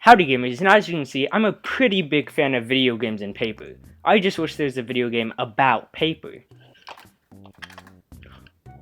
Howdy gamers, and as you can see, I'm a pretty big fan of video games and paper. I just wish there was a video game about paper.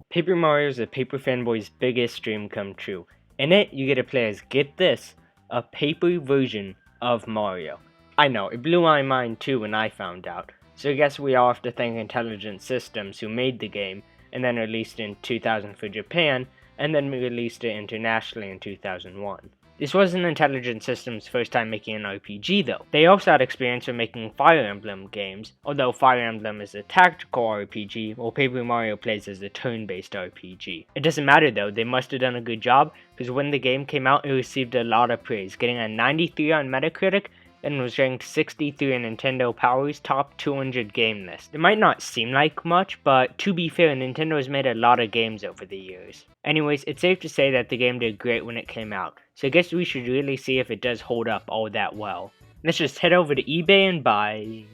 Paper Mario is a paper fanboy's biggest dream come true. In it, you get to play as, get this, a paper version of Mario. I know, it blew my mind too when I found out, so I guess we all have to thank Intelligent Systems who made the game, and then released it in 2000 for Japan, and then released it internationally in 2001. This wasn't Intelligent Systems' first time making an RPG though. They also had experience with making Fire Emblem games, although Fire Emblem is a tactical RPG, while Paper Mario plays as a turn-based RPG. It doesn't matter though, they must have done a good job, because when the game came out it received a lot of praise, getting a 93 on Metacritic, and was ranked 63 in Nintendo Power's top 200 game list. It might not seem like much, but to be fair, Nintendo has made a lot of games over the years. Anyways, it's safe to say that the game did great when it came out, so I guess we should really see if it does hold up all that well. Let's just head over to eBay and buy...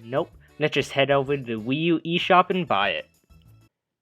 Let's just head over to the Wii U eShop and buy it.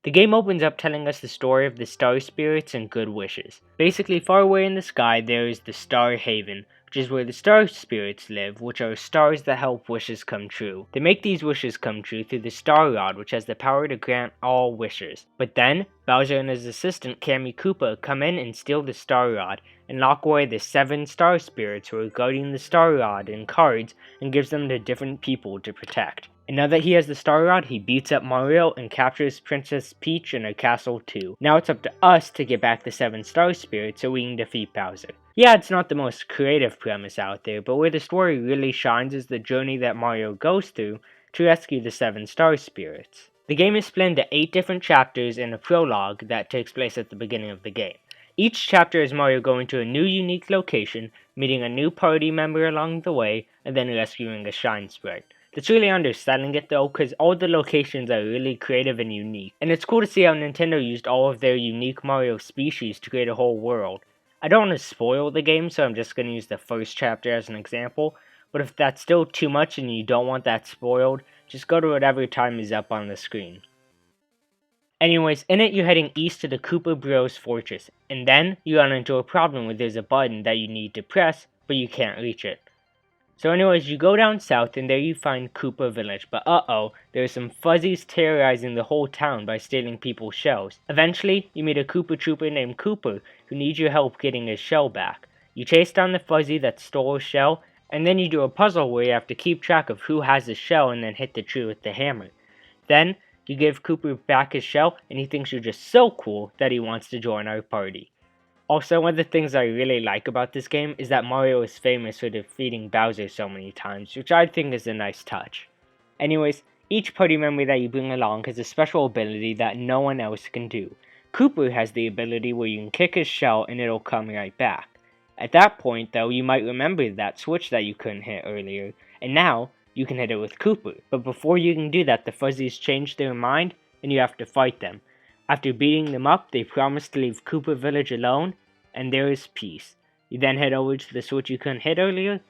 The game opens up telling us the story of the Star Spirits and Good Wishes. Basically, far away in the sky there is the Star Haven, which is where the Star Spirits live, which are stars that help wishes come true. They make these wishes come true through the Star Rod, which has the power to grant all wishes. But then, Bowser and his assistant Kammy Koopa come in and steal the Star Rod, and lock away the 7 Star Spirits who are guarding the Star Rod in cards, and gives them to different people to protect. And now that he has the Star Rod, he beats up Mario and captures Princess Peach in her castle too. Now it's up to us to get back the 7 Star Spirits so we can defeat Bowser. Yeah, it's not the most creative premise out there, but where the story really shines is the journey that Mario goes through to rescue the 7 Star Spirits. The game is split into 8 different chapters and a prologue that takes place at the beginning of the game. Each chapter is Mario going to a new unique location, meeting a new party member along the way, and then rescuing a Shine Sprite. It's really underselling it though, because all the locations are really creative and unique, and it's cool to see how Nintendo used all of their unique Mario species to create a whole world. I don't want to spoil the game, so I'm just going to use the first chapter as an example, but if that's still too much and you don't want that spoiled, just go to whatever time is up on the screen. Anyways, in it you're heading east to the Koopa Bros Fortress, and then you run into a problem where there's a button that you need to press, but you can't reach it. So anyways, you go down south and there you find Koopa Village, but there's some fuzzies terrorizing the whole town by stealing people's shells. Eventually, you meet a Koopa Trooper named Kooper who needs your help getting his shell back. You chase down the fuzzy that stole his shell, and then you do a puzzle where you have to keep track of who has his shell and then hit the tree with the hammer. Then, you give Kooper back his shell and he thinks you're just so cool that he wants to join our party. Also, one of the things I really like about this game is that Mario is famous for defeating Bowser so many times, which I think is a nice touch. Anyways, each party member that you bring along has a special ability that no one else can do. Kooper has the ability where you can kick his shell and it'll come right back. At that point though, you might remember that switch that you couldn't hit earlier, and now you can hit it with Kooper. But before you can do that, the fuzzies change their mind and you have to fight them. After beating them up, they promise to leave Koopa Village alone, and there is peace. You then head over to the switch you couldn't hit earlier,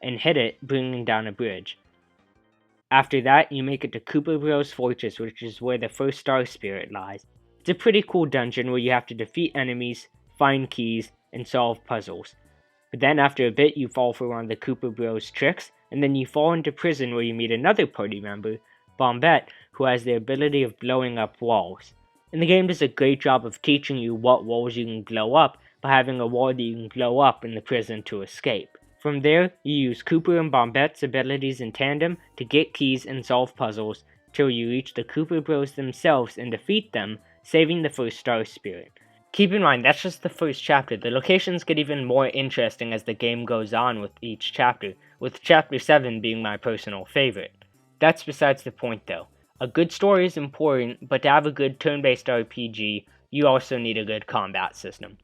and hit it, bringing down a bridge. After that, you make it to Koopa Bros Fortress, which is where the first Star Spirit lies. It's a pretty cool dungeon where you have to defeat enemies, find keys, and solve puzzles. But then after a bit, you fall for one of the Koopa Bros tricks, and then you fall into prison where you meet another party member, Bombette, who has the ability of blowing up walls. And the game does a great job of teaching you what walls you can blow up by having a wall that you can blow up in the prison to escape. From there, you use Koopa and Bombette's abilities in tandem to get keys and solve puzzles till you reach the Koopa Bros themselves and defeat them, saving the first Star Spirit. Keep in mind, that's just the first chapter. The locations get even more interesting as the game goes on with each chapter, with Chapter 7 being my personal favorite. That's besides the point though. A good story is important, but to have a good turn-based RPG, you also need a good combat system.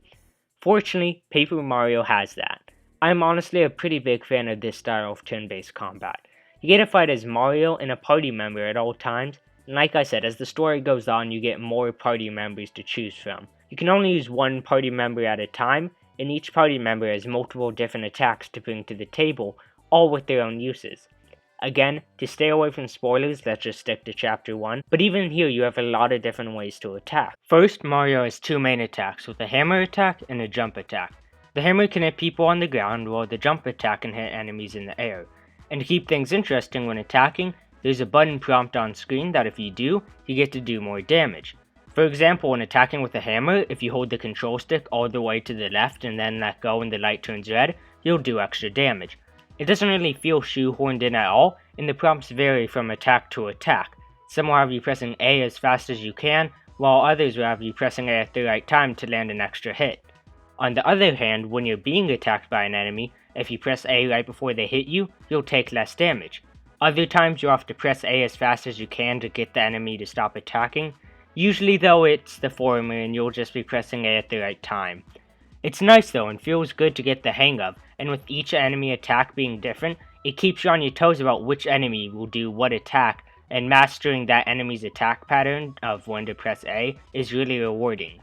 Fortunately, Paper Mario has that. I'm honestly a pretty big fan of this style of turn-based combat. You get to fight as Mario and a party member at all times, and like I said, as the story goes on, you get more party members to choose from. You can only use one party member at a time, and each party member has multiple different attacks to bring to the table, all with their own uses. Again, to stay away from spoilers, let's just stick to Chapter 1, but even here you have a lot of different ways to attack. First, Mario has 2 main attacks, with a hammer attack and a jump attack. The hammer can hit people on the ground, while the jump attack can hit enemies in the air. And to keep things interesting when attacking, there's a button prompt on screen that if you do, you get to do more damage. For example, when attacking with a hammer, if you hold the control stick all the way to the left and then let go when the light turns red, you'll do extra damage. It doesn't really feel shoehorned in at all, and the prompts vary from attack to attack. Some will have you pressing A as fast as you can, while others will have you pressing A at the right time to land an extra hit. On the other hand, when you're being attacked by an enemy, if you press A right before they hit you, you'll take less damage. Other times you'll have to press A as fast as you can to get the enemy to stop attacking. Usually though, it's the former and you'll just be pressing A at the right time. It's nice though and feels good to get the hang of, and with each enemy attack being different, it keeps you on your toes about which enemy will do what attack, and mastering that enemy's attack pattern of when to press A is really rewarding.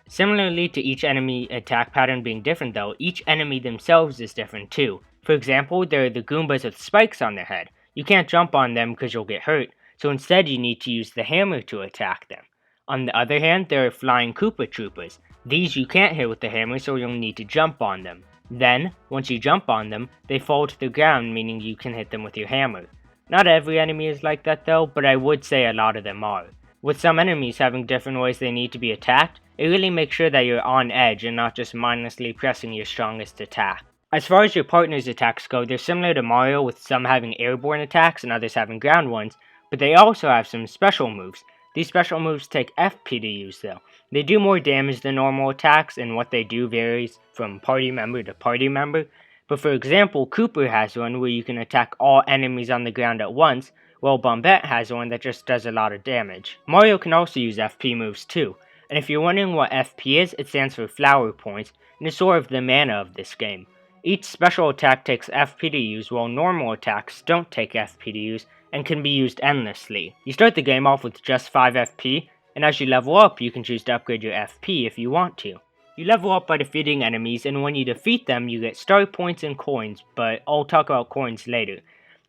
Similarly to each enemy attack pattern being different though, each enemy themselves is different too. For example, there are the Goombas with spikes on their head. You can't jump on them because you'll get hurt, so instead you need to use the hammer to attack them. On the other hand, there are flying Koopa Troopas. These you can't hit with the hammer, so you'll need to jump on them. Then, once you jump on them, they fall to the ground, meaning you can hit them with your hammer. Not every enemy is like that though, but I would say a lot of them are. With some enemies having different ways they need to be attacked, it really makes sure that you're on edge and not just mindlessly pressing your strongest attack. As far as your partner's attacks go, they're similar to Mario, with some having airborne attacks and others having ground ones, but they also have some special moves. These special moves take FP to use though. They do more damage than normal attacks, and what they do varies from party member to party member. But for example, Cooper has one where you can attack all enemies on the ground at once, while Bombette has one that just does a lot of damage. Mario can also use FP moves too, and if you're wondering what FP is, it stands for Flower Points, and is sort of the mana of this game. Each special attack takes FP to use, while normal attacks don't take FP to use, and can be used endlessly. You start the game off with just 5 FP, and as you level up, you can choose to upgrade your FP if you want to. You level up by defeating enemies, and when you defeat them, you get star points and coins, but I'll talk about coins later.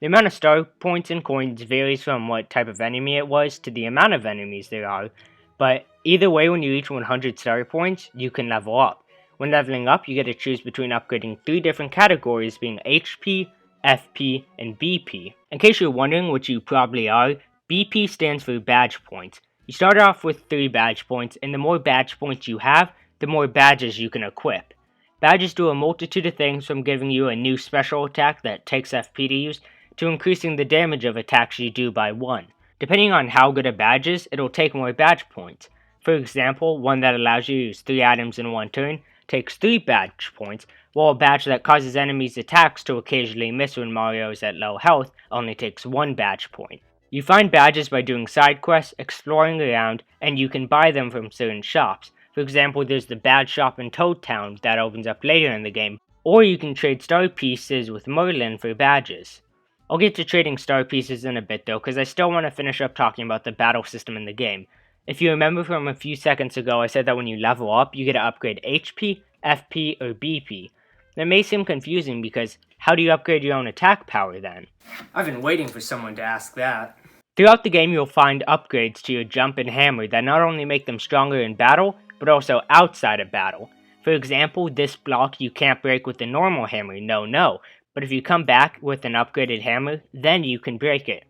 The amount of star points and coins varies from what type of enemy it was to the amount of enemies there are, but either way, when you reach 100 star points, you can level up. When leveling up, you get to choose between upgrading 3 different categories, being HP, FP, and BP. In case you're wondering, which you probably are, BP stands for badge points. You start off with 3 badge points, and the more badge points you have, the more badges you can equip. Badges do a multitude of things, from giving you a new special attack that takes FP to use, to increasing the damage of attacks you do by 1. Depending on how good a badge is, it'll take more badge points. For example, one that allows you to use 3 items in one turn takes 3 badge points, while a badge that causes enemies' attacks to occasionally miss when Mario is at low health only takes 1 badge point. You find badges by doing side quests, exploring around, and you can buy them from certain shops. For example, there's the badge shop in Toad Town that opens up later in the game, or you can trade star pieces with Merlin for badges. I'll get to trading star pieces in a bit though, because I still want to finish up talking about the battle system in the game. If you remember from a few seconds ago, I said that when you level up, you get to upgrade HP, FP, or BP. That may seem confusing because how do you upgrade your own attack power then? I've been waiting for someone to ask that. Throughout the game, you'll find upgrades to your jump and hammer that not only make them stronger in battle, but also outside of battle. For example, this block you can't break with the normal hammer, no, but if you come back with an upgraded hammer, then you can break it.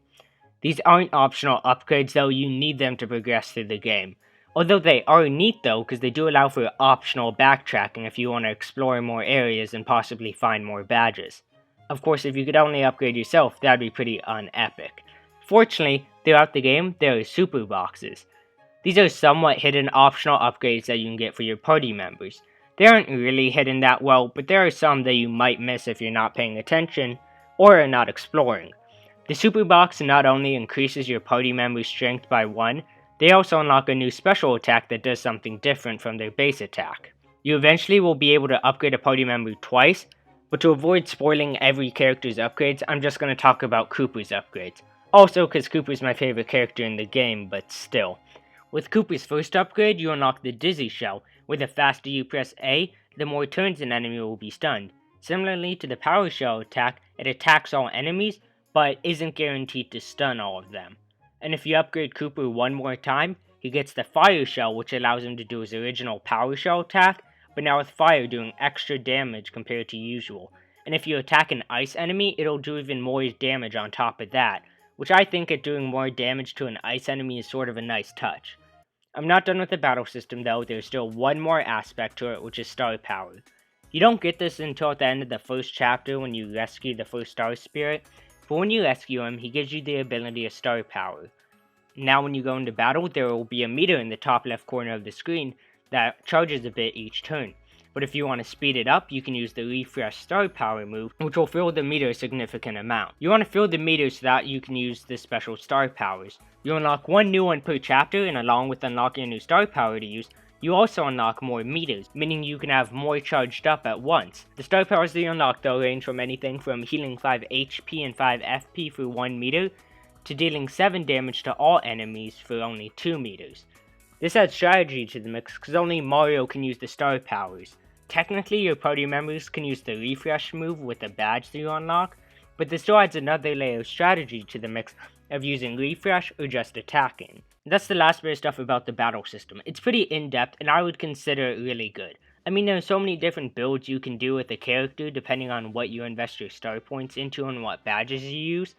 These aren't optional upgrades though, you need them to progress through the game. Although they are neat though, because they do allow for optional backtracking if you want to explore more areas and possibly find more badges. Of course, if you could only upgrade yourself, that'd be pretty unepic. Fortunately, throughout the game, there are super boxes. These are somewhat hidden optional upgrades that you can get for your party members. They aren't really hidden that well, but there are some that you might miss if you're not paying attention, or are not exploring. The super box not only increases your party member's strength by 1, they also unlock a new special attack that does something different from their base attack. You eventually will be able to upgrade a party member twice, but to avoid spoiling every character's upgrades, I'm just going to talk about Koopa's upgrades. Also, because Koopa's my favorite character in the game, but still. With Koopa's first upgrade, you unlock the Dizzy Shell, where the faster you press A, the more turns an enemy will be stunned. Similarly to the Power Shell attack, it attacks all enemies, but isn't guaranteed to stun all of them. And if you upgrade Koopa one more time, he gets the Fire Shell, which allows him to do his original Power Shell attack, but now with fire doing extra damage compared to usual. And if you attack an ice enemy, it'll do even more damage on top of that, which I think at doing more damage to an ice enemy is sort of a nice touch. I'm not done with the battle system though, there's still one more aspect to it, which is star power. You don't get this until at the end of the first chapter when you rescue the first star spirit, but when you rescue him, he gives you the ability of star power. Now when you go into battle, there will be a meter in the top left corner of the screen that charges a bit each turn. But if you want to speed it up, you can use the refresh star power move, which will fill the meter a significant amount. You want to fill the meter so that you can use the special star powers. You unlock one new one per chapter, and along with unlocking a new star power to use, you also unlock more meters, meaning you can have more charged up at once. The star powers that you unlock though range from anything from healing 5 HP and 5 FP for 1 meter, to dealing 7 damage to all enemies for only 2 meters. This adds strategy to the mix because only Mario can use the star powers. Technically, your party members can use the refresh move with the badge that you unlock, but this still adds another layer of strategy to the mix of using refresh or just attacking. That's the last bit of stuff about the battle system. It's pretty in-depth and I would consider it really good. I mean, there are so many different builds you can do with a character depending on what you invest your star points into and what badges you use.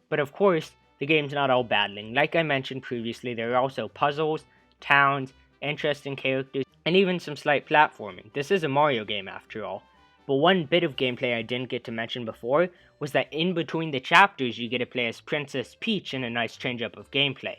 But of course, the game's not all battling. Like I mentioned previously, there are also puzzles, towns, interesting characters, and even some slight platforming. This is a Mario game after all. But one bit of gameplay I didn't get to mention before was that in between the chapters you get to play as Princess Peach in a nice change up of gameplay.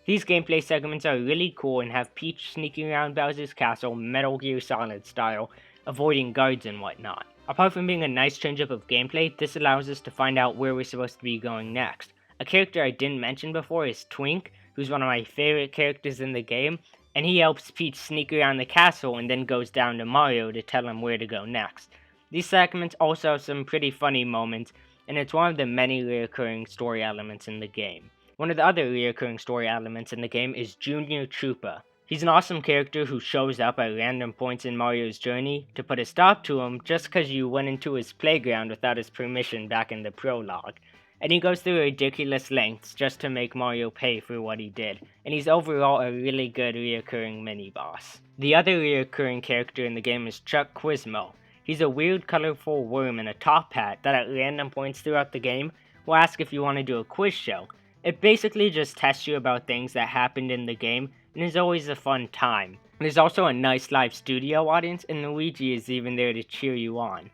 These gameplay segments are really cool and have Peach sneaking around Bowser's castle Metal Gear Solid style, avoiding guards and whatnot. Apart from being a nice change up of gameplay, this allows us to find out where we're supposed to be going next. A character I didn't mention before is Twink, who's one of my favorite characters in the game, and he helps Peach sneak around the castle and then goes down to Mario to tell him where to go next. These segments also have some pretty funny moments, and it's one of the many recurring story elements in the game. One of the other recurring story elements in the game is Junior Troopa. He's an awesome character who shows up at random points in Mario's journey to put a stop to him just because you went into his playground without his permission back in the prologue. And he goes through ridiculous lengths just to make Mario pay for what he did, and he's overall a really good reoccurring mini-boss. The other reoccurring character in the game is Chuck Quizmo. He's a weird colorful worm in a top hat that at random points throughout the game will ask if you want to do a quiz show. It basically just tests you about things that happened in the game, and is always a fun time. There's also a nice live studio audience, and Luigi is even there to cheer you on.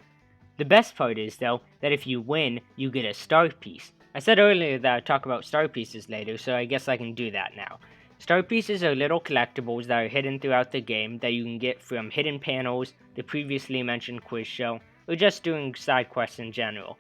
The best part is, though, that if you win, you get a star piece. I said earlier that I'd talk about star pieces later, so I guess I can do that now. Star pieces are little collectibles that are hidden throughout the game that you can get from hidden panels, the previously mentioned quiz show, or just doing side quests in general.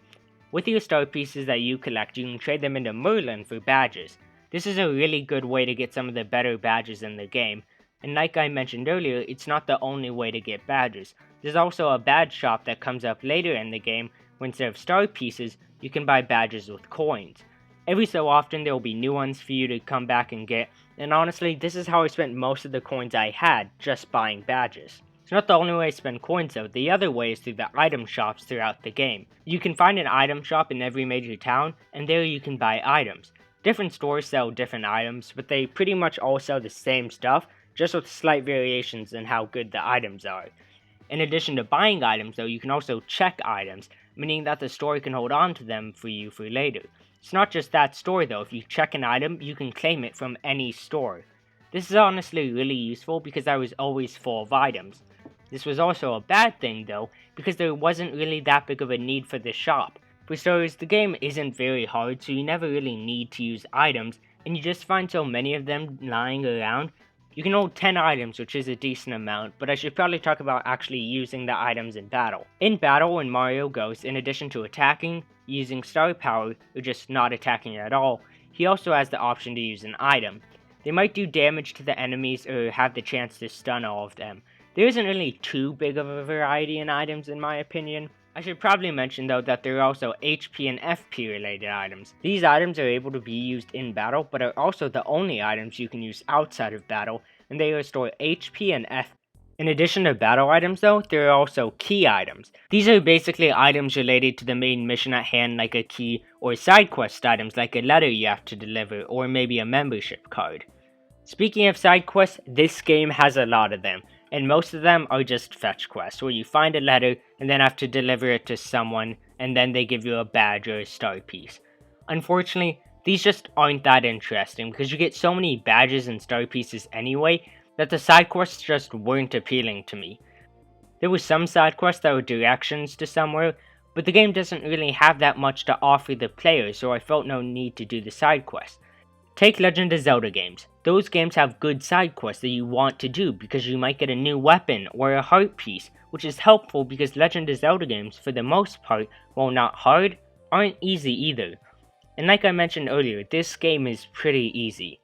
With your star pieces that you collect, you can trade them into Merlin for badges. This is a really good way to get some of the better badges in the game, and like I mentioned earlier, it's not the only way to get badges. There's also a badge shop that comes up later in the game where instead of star pieces, you can buy badges with coins. Every so often there will be new ones for you to come back and get, and honestly, this is how I spent most of the coins I had, just buying badges. It's not the only way to spend coins though, the other way is through the item shops throughout the game. You can find an item shop in every major town, and there you can buy items. Different stores sell different items, but they pretty much all sell the same stuff, just with slight variations in how good the items are. In addition to buying items though, you can also check items, meaning that the store can hold on to them for you for later. It's not just that store though, if you check an item, you can claim it from any store. This is honestly really useful because I was always full of items. This was also a bad thing though, because there wasn't really that big of a need for the shop. For starters, the game isn't very hard, so you never really need to use items, and you just find so many of them lying around. You can hold 10 items, which is a decent amount, but I should probably talk about actually using the items in battle. In battle, when Mario goes, in addition to attacking, using star power, or just not attacking at all, he also has the option to use an item. They might do damage to the enemies or have the chance to stun all of them. There isn't really too big of a variety in items in my opinion. I should probably mention though that there are also HP and FP related items. These items are able to be used in battle, but are also the only items you can use outside of battle, and they restore HP and FP. In addition to battle items though, there are also key items. These are basically items related to the main mission at hand, like a key, or side quest items like a letter you have to deliver, or maybe a membership card. Speaking of side quests, this game has a lot of them. and most of them are just fetch quests, where you find a letter and then have to deliver it to someone, and then they give you a badge or a star piece. Unfortunately, these just aren't that interesting, because you get so many badges and star pieces anyway, that the side quests just weren't appealing to me. There were some side quests that were directions to somewhere, but the game doesn't really have that much to offer the player, so I felt no need to do the side quests. Take Legend of Zelda games. Those games have good side quests that you want to do because you might get a new weapon or a heart piece, which is helpful because Legend of Zelda games, for the most part, while not hard, aren't easy either. And like I mentioned earlier, this game is pretty easy.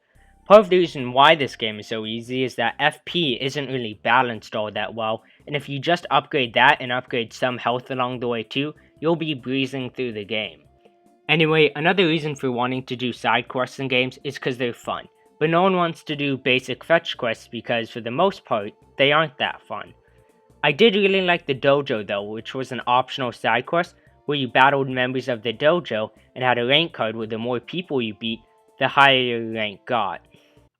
Part of the reason why this game is so easy is that FP isn't really balanced all that well, and if you just upgrade that and upgrade some health along the way too, you'll be breezing through the game. Anyway, another reason for wanting to do side quests in games is because they're fun, but no one wants to do basic fetch quests because for the most part, they aren't that fun. I did really like the Dojo though, which was an optional side quest where you battled members of the Dojo and had a rank card where the more people you beat, the higher your rank got.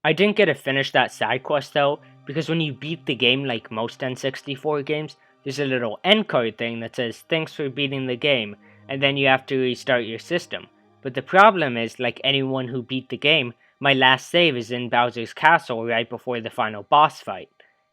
I didn't get to finish that side quest though, because when you beat the game like most N64 games, there's a little end card thing that says thanks for beating the game, and then you have to restart your system. But the problem is, like anyone who beat the game, my last save is in Bowser's castle right before the final boss fight.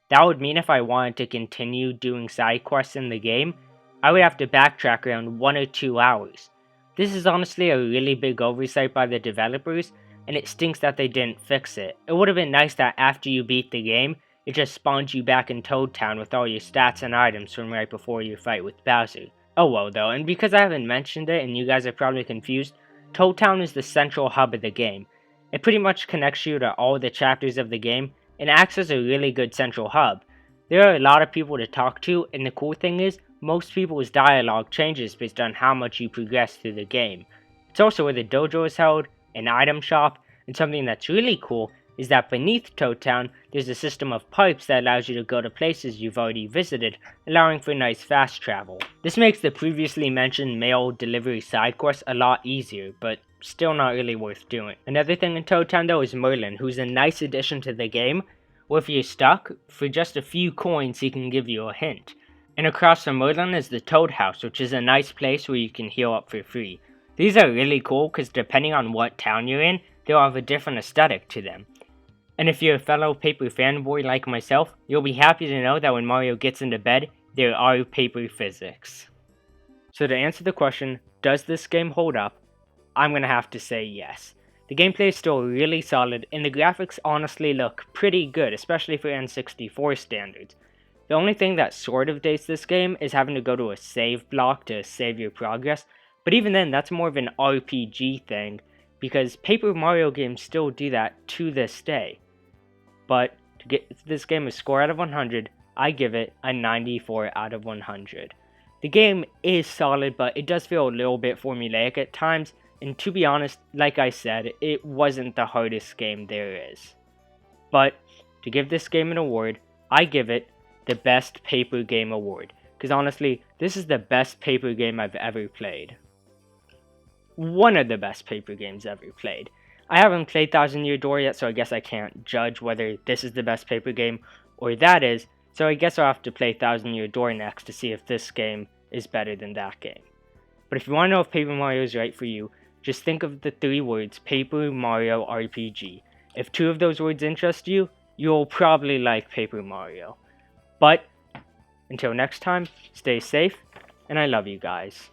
That would mean if I wanted to continue doing side quests in the game, I would have to backtrack around 1 or 2 hours. This is honestly a really big oversight by the developers, and it stinks that they didn't fix it. It would have been nice that after you beat the game, it just spawns you back in Toad Town with all your stats and items from right before your fight with Bowser. Oh well though, and because I haven't mentioned it and you guys are probably confused, Toad Town is the central hub of the game. It pretty much connects you to all the chapters of the game, and acts as a really good central hub. There are a lot of people to talk to, and the cool thing is, most people's dialogue changes based on how much you progress through the game. It's also where the dojo is held, an item shop, and something that's really cool is that beneath Toad Town, there's a system of pipes that allows you to go to places you've already visited, allowing for nice fast travel. This makes the previously mentioned mail delivery side quest a lot easier, but still not really worth doing. Another thing in Toad Town though is Merlin, who's a nice addition to the game, where if you're stuck, for just a few coins he can give you a hint. And across from Merlin is the Toad House, which is a nice place where you can heal up for free. These are really cool because depending on what town you're in, they'll have a different aesthetic to them. And if you're a fellow paper fanboy like myself, you'll be happy to know that when Mario gets into bed, there are paper physics. So to answer the question, does this game hold up? I'm going to have to say yes. The gameplay is still really solid, and the graphics honestly look pretty good, especially for N64 standards. The only thing that sort of dates this game is having to go to a save block to save your progress, but even then that's more of an RPG thing, because Paper Mario games still do that to this day. But to get this game a score out of 100, I give it a 94 out of 100. The game is solid, but it does feel a little bit formulaic at times, and to be honest, like I said, it wasn't the hardest game there is. But to give this game an award, I give it the Best Paper Game Award, because honestly, this is the best paper game I've ever played. One of the best paper games ever played. I haven't played Thousand Year Door yet, so I guess I can't judge whether this is the best paper game or that is, so I guess I'll have to play Thousand Year Door next to see if this game is better than that game. But if you want to know if Paper Mario is right for you, just think of the 3 words Paper Mario RPG. If 2 of those words interest you, you'll probably like Paper Mario. But until next time, stay safe, and I love you guys.